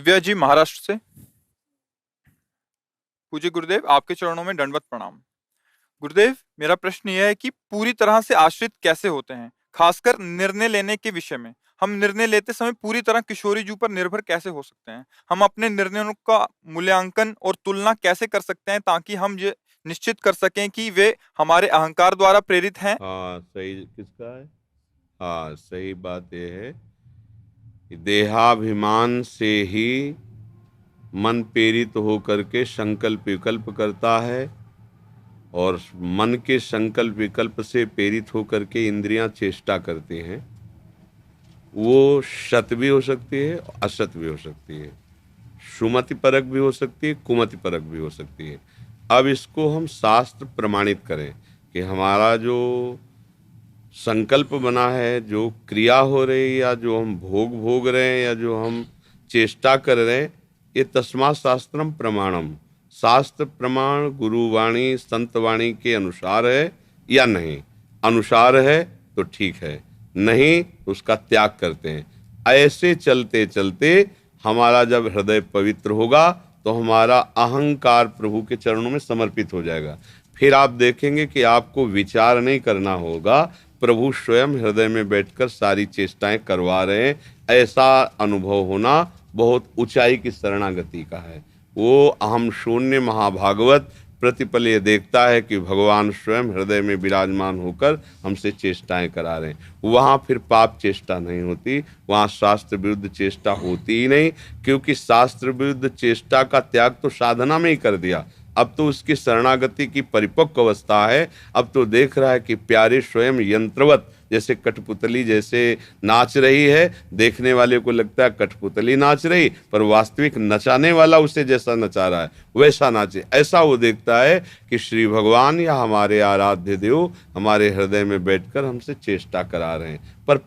दिव्या जी महाराष्ट्र से। पूज्य गुरुदेव, आपके चरणों में दंडवत प्रणाम। गुरुदेव, मेरा प्रश्न यह है कि पूरी तरह से आश्रित कैसे होते हैं, खासकर निर्णय लेने के विषय में। हम निर्णय लेते समय पूरी तरह किशोरी जी पर निर्भर कैसे हो सकते हैं? हम अपने निर्णयों का मूल्यांकन और तुलना कैसे कर सकते हैं ताकि हम ये निश्चित कर सकें कि वे हमारे अहंकार द्वारा प्रेरित हैं? हाँ, सही किसका है? हाँ, सही बात यह है कि देहाभिमान से ही मन प्रेरित होकर के संकल्प विकल्प करता है, और मन के संकल्प विकल्प से प्रेरित होकर के इंद्रियां चेष्टा करती हैं। वो सत भी हो सकती है, असत भी हो सकती है, सुमति परक भी हो सकती है, कुमति परक भी हो सकती है। अब इसको हम शास्त्र प्रमाणित करें कि हमारा जो संकल्प बना है, जो क्रिया हो रही है, या जो हम भोग भोग रहे हैं, या जो हम चेष्टा कर रहे हैं, ये तस्मात् शास्त्रम प्रमाणम, शास्त्र प्रमाण गुरुवाणी संतवाणी के अनुसार है या नहीं। अनुसार है तो ठीक है, नहीं तो उसका त्याग करते हैं। ऐसे चलते चलते हमारा जब हृदय पवित्र होगा तो हमारा अहंकार प्रभु के चरणों में समर्पित हो जाएगा। फिर आप देखेंगे कि आपको विचार नहीं करना होगा, प्रभु स्वयं हृदय में बैठकर सारी चेष्टाएं करवा रहे हैं। ऐसा अनुभव होना बहुत ऊंचाई की शरणागति का है। वो अहम शून्य महाभागवत प्रतिपल ये देखता है कि भगवान स्वयं हृदय में विराजमान होकर हमसे चेष्टाएं करा रहे हैं। वहाँ फिर पाप चेष्टा नहीं होती, वहाँ शास्त्र विरुद्ध चेष्टा होती ही नहीं, क्योंकि शास्त्र विरुद्ध चेष्टा का त्याग तो साधना में ही कर दिया। अब तो उसकी शरणागति की परिपक्व अवस्था है। अब तो देख रहा है कि प्यारे स्वयं यंत्रवत जैसे कठपुतली जैसे नाच रही है। देखने वाले को लगता है कठपुतली नाच रही, पर वास्तविक नचाने वाला उसे जैसा नचा रहा है वैसा नाचे। ऐसा वो देखता है कि श्री भगवान या हमारे आराध्य देव हमारे हृदय में बैठकर हमसे चेष्टा करा रहे हैं। पर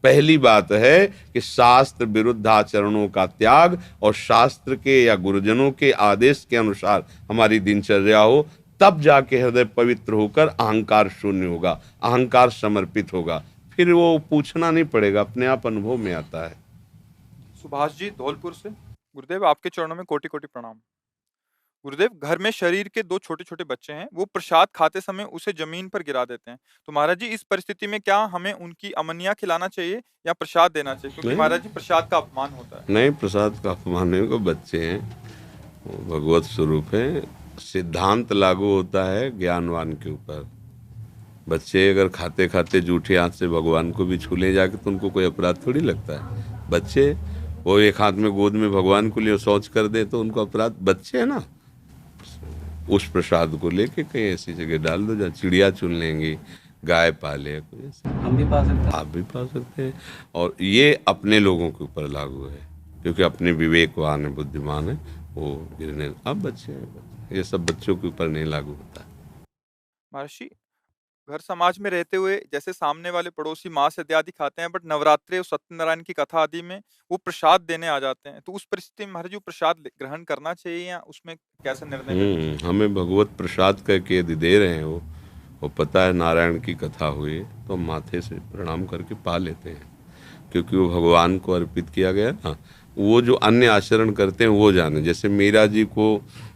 पहली बात है कि शास्त्र विरुद्ध आचरणों का त्याग और शास्त्र के या गुरुजनों के आदेश के अनुसार हमारी दिनचर्या हो, तब जाके हृदय पवित्र होकर अहंकार शून्य होगा, अहंकार समर्पित होगा। फिर वो पूछना नहीं पड़ेगा, अपने आप अनुभव में आता है। सुभाष जी धौलपुर से। गुरुदेव, आपके चरणों में कोटि कोटि प्रणाम। गुरुदेव, घर में शरीर के दो छोटे छोटे बच्चे हैं, वो प्रसाद खाते समय उसे जमीन पर गिरा देते हैं। तो महाराज जी, इस परिस्थिति में क्या हमें उनकी अमनिया खिलाना चाहिए या प्रसाद देना चाहिए? क्योंकि नहीं, महाराज जी, प्रसाद का अपमान होता है। नहीं, प्रसाद का अपमान नहीं को, बच्चे हैं, वो भगवत स्वरूप है। सिद्धांत लागू होता है ज्ञानवान के ऊपर। बच्चे अगर खाते खाते जूठे हाथ से भगवान को भी छू ले जाके तो उनको कोई अपराध थोड़ी लगता है। बच्चे वो एक हाथ में गोद में भगवान को लिए शौच कर दे तो उनको अपराध। बच्चे है ना, उस प्रसाद को लेके कहीं ऐसी जगह डाल दो जहाँ चिड़िया चुन लेंगी, गाय पाले, कोई ऐसे। हम भी पा सकते हैं, आप भी पा सकते हैं। और ये अपने लोगों के ऊपर लागू है, क्योंकि अपने विवेकवान है, बुद्धिमान है, वो गिरने। अब बच्चे हैं, ये सब बच्चों के ऊपर नहीं लागू होता। महर्षि, घर समाज में रहते हुए जैसे सामने वाले पड़ोसी मांस इत्यादि खाते हैं, बट नवरात्रि और सत्यनारायण की कथा आदि में वो प्रसाद देने आ जाते हैं, तो उस परिस्थिति में महाराज जी, वो प्रसाद ग्रहण करना चाहिए या उसमें कैसे निर्णय लेना चाहिए? हमें भगवत प्रसाद करके यदि दे रहे हैं वो पता है नारायण की कथा हुई तो हम माथे से प्रणाम करके पा लेते हैं, क्योंकि वो भगवान को अर्पित किया गया ना। वो जो अन्य आचरण करते हैं वो जाने। जैसे मीरा जी को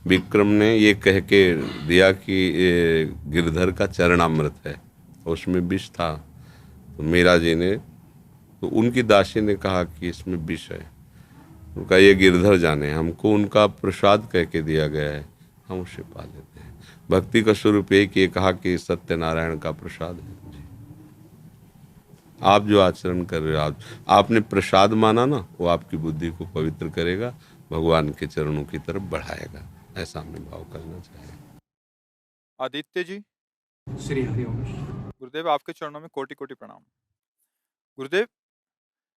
विक्रम ने ये कह के दिया कि ये गिरधर का चरणामृत है, उसमें विष था, तो मीरा जी ने, तो उनकी दासी ने कहा कि इसमें विष है। उनका ये गिरधर जाने, हमको उनका प्रसाद कह के दिया गया है, हम उसे पा लेते हैं। भक्ति का स्वरूप एक ये कहा कि सत्यनारायण का प्रसाद है। आप जो आचरण कर रहे हो, आपने प्रसाद माना ना, वो आपकी बुद्धि को पवित्र करेगा, भगवान के चरणों की तरफ बढ़ाएगा। ऐसा हमें भाव करना चाहिए। आदित्य जी। श्री हरिओम। गुरुदेव, आपके चरणों में कोटि कोटि प्रणाम। गुरुदेव,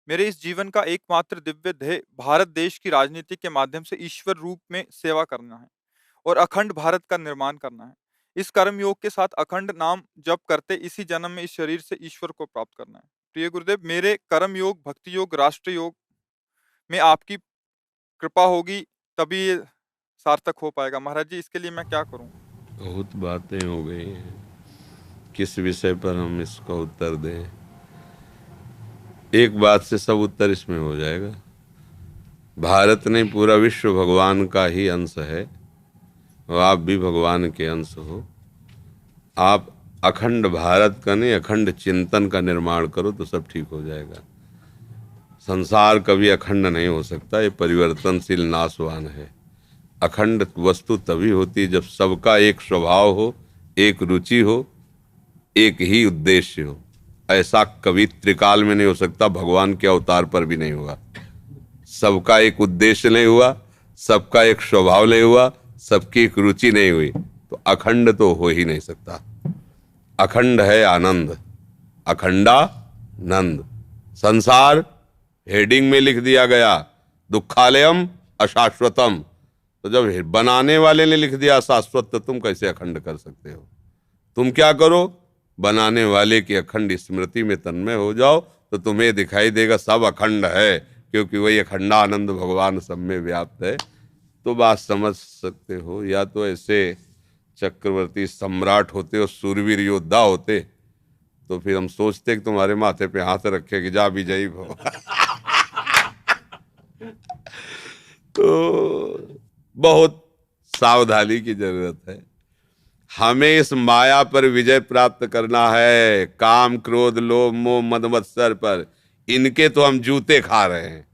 मेरे इस जीवन का एकमात्र दिव्य ध्येय भारत देश की राजनीति के माध्यम से ईश्वर रूप में सेवा करना है और अखंड भारत का निर्माण करना है। इस कर्म योग के साथ अखंड नाम जप करते इसी जन्म में इस शरीर से ईश्वर को प्राप्त करना है। प्रिय गुरुदेव, मेरे कर्म योग, भक्ति योग, राष्ट्र योग में आपकी कृपा होगी तभी ये सार्थक हो पाएगा। महाराज जी, इसके लिए मैं क्या करूं? बहुत बातें हो गई हैं, किस विषय पर हम इसका उत्तर दें? एक बात से सब उत्तर इसमें हो जाएगा। भारत नहीं, पूरा विश्व भगवान का ही अंश है और आप भी भगवान के अंश हो। आप अखंड भारत का नहीं, अखंड चिंतन का निर्माण करो तो सब ठीक हो जाएगा। संसार कभी अखंड नहीं हो सकता, ये परिवर्तनशील नाशवान है। अखंड वस्तु तभी होती है जब सबका एक स्वभाव हो, एक रुचि हो, एक ही उद्देश्य हो। ऐसा कभी त्रिकाल में नहीं हो सकता, भगवान के अवतार पर भी नहीं हुआ। सबका एक उद्देश्य नहीं हुआ, सबका एक स्वभाव नहीं हुआ, सबकी एक रुचि नहीं हुई, तो अखंड तो हो ही नहीं सकता। अखंड है आनंद, अखंडानंद। संसार हेडिंग में लिख दिया गया, दुखालयम अशाश्वतम। तो जब बनाने वाले ने लिख दिया शाश्वत, तो तुम कैसे अखंड कर सकते हो? तुम क्या करो, बनाने वाले की अखंड स्मृति में तन्मय हो जाओ, तो तुम्हें दिखाई देगा सब अखंड है, क्योंकि वही अखंडानंद भगवान सब में व्याप्त है। तो बात समझ सकते हो। या तो ऐसे चक्रवर्ती सम्राट होते और सूरवीर योद्धा होते, तो फिर हम सोचते कि तुम्हारे माथे पे हाथ रखे कि जा विजयी भव। तो बहुत सावधानी की जरूरत है। हमें इस माया पर विजय प्राप्त करना है। काम, क्रोध, लोभ, मोह, मद मत्सर पर, इनके तो हम जूते खा रहे हैं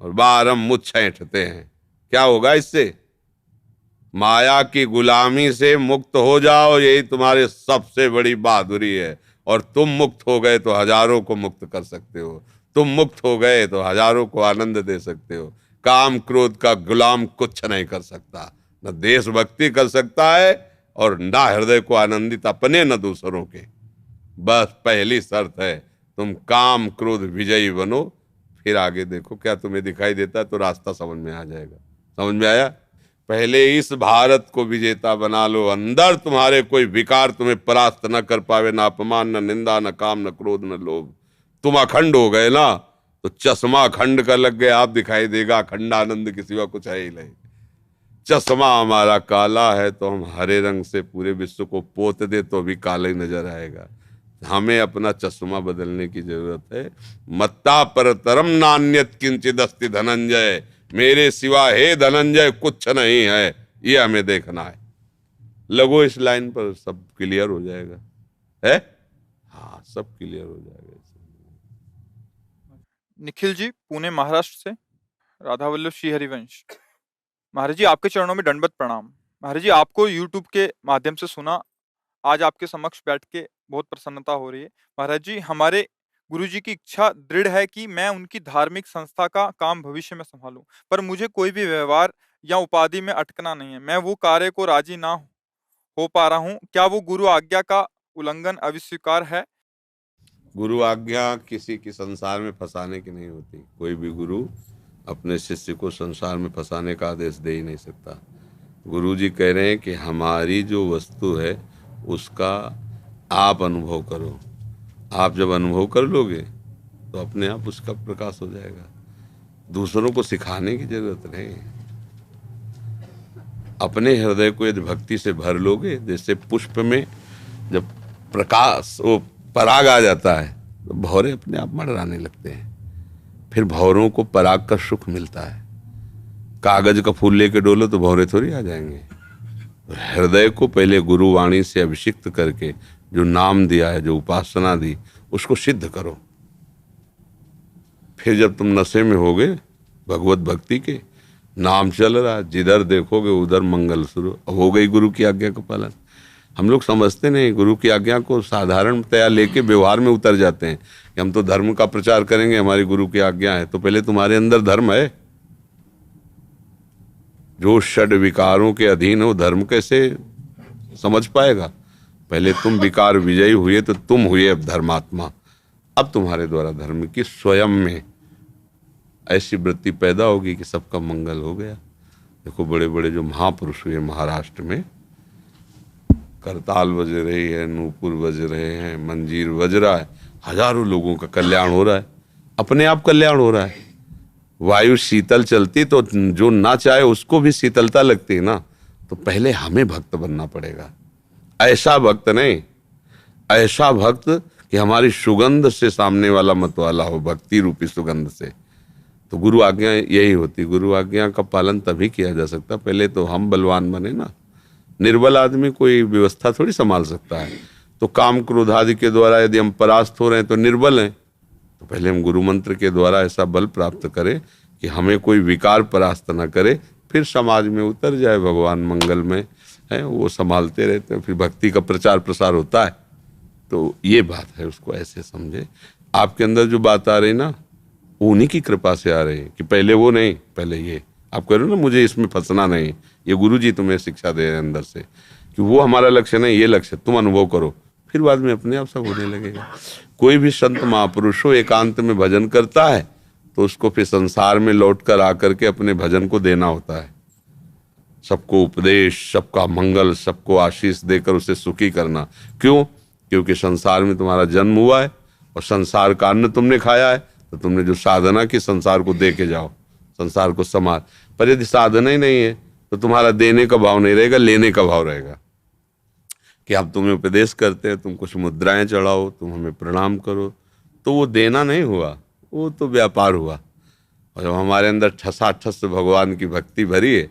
और बार हम मुँह छेंटते हैं। क्या होगा इससे? माया की गुलामी से मुक्त हो जाओ, यही तुम्हारे सबसे बड़ी बहादुरी है। और तुम मुक्त हो गए तो हजारों को मुक्त कर सकते हो। तुम मुक्त हो गए तो हजारों को आनंद दे सकते हो। काम क्रोध का गुलाम कुछ नहीं कर सकता, न देशभक्ति कर सकता है और ना हृदय को आनंदित अपने न दूसरों के। बस पहली शर्त है, तुम काम क्रोध विजयी बनो, फिर आगे देखो क्या तुम्हें दिखाई देता है, तो रास्ता समझ में आ जाएगा। समझ में आया? पहले इस भारत को विजेता बना लो। अंदर तुम्हारे कोई विकार तुम्हें परास्त न कर पावे, ना अपमान, न निंदा, न काम, न क्रोध, न लोभ। तुम अखंड हो गए ना, तो चश्मा अखंड का लग गया, आप दिखाई देगा अखंड आनंद के सिवा कुछ है ही नहीं। चश्मा हमारा काला है तो हम हरे रंग से पूरे विश्व को पोत दे तो भी काला ही नजर आएगा। हमें अपना चश्मा बदलने की जरूरत है। मत्ता परतरम नान्यत किंचिदस्ति धनंजय, मेरे सिवा हे धनंजय कुछ नहीं है, ये हमें देखना है। लगो इस लाइन पर, सब क्लियर हो जाएगा। है? हाँ, सब क्लियर हो जाएगा। निखिल जी, पुणे महाराष्ट्र से, राधा वल्लभ श्री हरिवंश। महाराज जी, आपके चरणों में दंडवत प्रणाम। महाराज जी, आपको यूट्यूब के माध्यम से सुना, आज आपके समक्ष बैठ के बहुत प्रसन्नता हो रही है। महाराज जी, हमारे गुरुजी की इच्छा दृढ़ है कि मैं उनकी धार्मिक संस्था का काम भविष्य में संभालूं, पर मुझे कोई भी व्यवहार या उपाधि में अटकना नहीं है। मैं वो कार्य को राजी ना हो पा रहा हूँ। क्या वो गुरु आज्ञा का उल्लंघन अविस्वीकार है? गुरु आज्ञा किसी की संसार में फंसाने की नहीं होती। कोई भी गुरु अपने शिष्य को संसार में फंसाने का आदेश दे ही नहीं सकता। गुरु जी कह रहे हैं कि हमारी जो वस्तु है उसका आप अनुभव करो। आप जब अनुभव कर लोगे तो अपने आप उसका प्रकाश हो जाएगा। दूसरों को सिखाने की जरूरत नहीं। अपने हृदय को यदि भक्ति से भर लोगे, जैसे पुष्प में जब प्रकाश वो पराग आ जाता है तो भौरे अपने आप मंडराने लगते हैं, फिर भौरों को पराग का सुख मिलता है। कागज का फूल लेके डोलो तो भौरे थोड़ी आ जाएंगे। हृदय को पहले गुरुवाणी से अभिषिक्त करके जो नाम दिया है, जो उपासना दी, उसको सिद्ध करो। फिर जब तुम नशे में होगे भगवत भक्ति के, नाम चल रहा है, जिधर देखोगे उधर मंगल शुरू हो गई। गुरु की आज्ञा का पालन हम लोग समझते नहीं, गुरु की आज्ञा को साधारणतया लेके व्यवहार में उतर जाते हैं कि हम तो धर्म का प्रचार करेंगे, हमारी गुरु की आज्ञा है। तो पहले तुम्हारे अंदर धर्म है? जो षड विकारों के अधीन हो, धर्म कैसे समझ पाएगा? पहले तुम विकार विजयी हुए तो तुम हुए अब धर्मात्मा। अब तुम्हारे द्वारा धर्म की स्वयं में ऐसी वृत्ति पैदा होगी कि सबका मंगल हो गया। देखो बड़े बड़े जो महापुरुष हुए महाराष्ट्र में, करताल बज रही है, नूपुर बज रहे हैं, मंजीर बज रहा है, हजारों लोगों का कल्याण हो रहा है, अपने आप कल्याण हो रहा है। वायु शीतल चलती तो जो ना चाहे उसको भी शीतलता लगती है ना। तो पहले हमें भक्त बनना पड़ेगा। ऐसा भक्त नहीं, ऐसा भक्त कि हमारी सुगंध से सामने वाला मतवाला हो, भक्ति रूपी सुगंध से। तो गुरु आज्ञा यही होती, गुरु आज्ञा का पालन तभी किया जा सकता, पहले तो हम बलवान बने ना। निर्बल आदमी कोई व्यवस्था थोड़ी संभाल सकता है। तो काम क्रोध आदि के द्वारा यदि हम परास्त हो रहे हैं तो निर्बल हैं। तो पहले हम गुरु मंत्र के द्वारा ऐसा बल प्राप्त करें कि हमें कोई विकार परास्त न करे, फिर समाज में उतर जाए, भगवान मंगल में है वो संभालते रहते हैं, फिर भक्ति का प्रचार प्रसार होता है। तो ये बात है, उसको ऐसे समझे। आपके अंदर जो बात आ रही ना, उन्हीं की कृपा से आ रही है कि पहले वो नहीं, पहले ये। आप कह रहे हो ना मुझे इसमें फंसना नहीं, ये गुरु जी तुम्हें शिक्षा दे रहे हैं अंदर से कि वो हमारा लक्ष्य नहीं, ये लक्ष्य तुम अनुभव करो, फिर बाद में अपने आप सब होने लगेगा। कोई भी संत महापुरुष हो एकांत में भजन करता है तो उसको फिर संसार में लौट कर आकर के अपने भजन को देना होता है, सबको उपदेश, सबका मंगल, सबको आशीष देकर उसे सुखी करना। क्यों? क्योंकि संसार में तुम्हारा जन्म हुआ है और संसार का अन्न तुमने खाया है, तो तुमने जो साधना की संसार को दे के जाओ, संसार को संभाल। पर यदि साधना ही नहीं है तो तुम्हारा देने का भाव नहीं रहेगा, लेने का भाव रहेगा कि आप तुम्हें उपदेश करते हैं, तुम कुछ मुद्राएं चढ़ाओ, तुम हमें प्रणाम करो, तो वो देना नहीं हुआ, वो तो व्यापार हुआ। और जब हमारे अंदर ठसाठस भगवान की भक्ति भरी है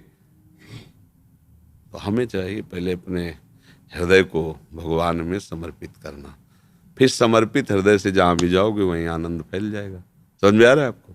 तो हमें चाहिए पहले अपने हृदय को भगवान में समर्पित करना, फिर समर्पित हृदय से जहाँ भी जाओगे वहीं आनंद फैल जाएगा। समझ में आ रहा है आपको?